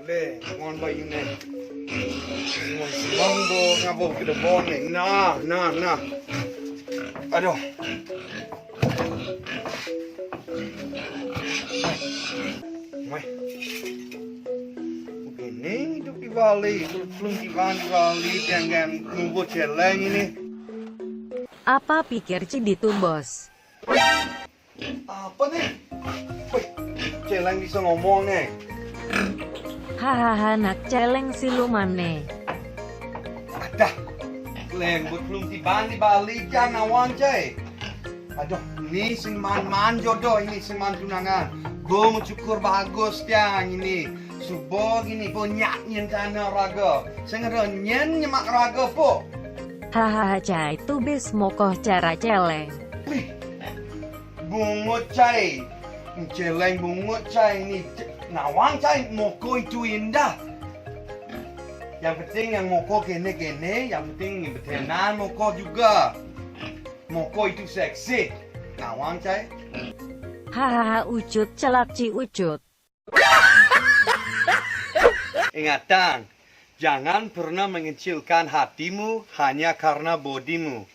Le, ngon bayi ni. Ngon semanggo ngabo ke depan ni. Nah. Aduh. Mai. Begini hidup di Bali, belum di Bali dengan nunggu celeng ini. Apa pikir Ciditu, Bos? Apa nih? Wih, celeng bisa ngomong nih. Hahaha, nak celeng siluman nih. Ada. Lembut belum tiba di Bali jangan awan cai. Aduh, ini seman jodoh ini seman tunangan. Gue mau cukur bagus tiang ini. Subuh gini bonyaknya tanah raga. Sengerenyen nyemak raga po. Hahaha, cai, tubis mokoh cara celeng. Wih, bungut cai. Celeng bungut cai ini. Nawang cai moko itu indah. Yang penting yang moko gene-gene, yang penting yang betenan moko juga. Moko itu seksi. Nawang cai. Hahaha, ucut celak ci ucut. Ingatan, jangan pernah mengecilkan hatimu hanya karena bodimu.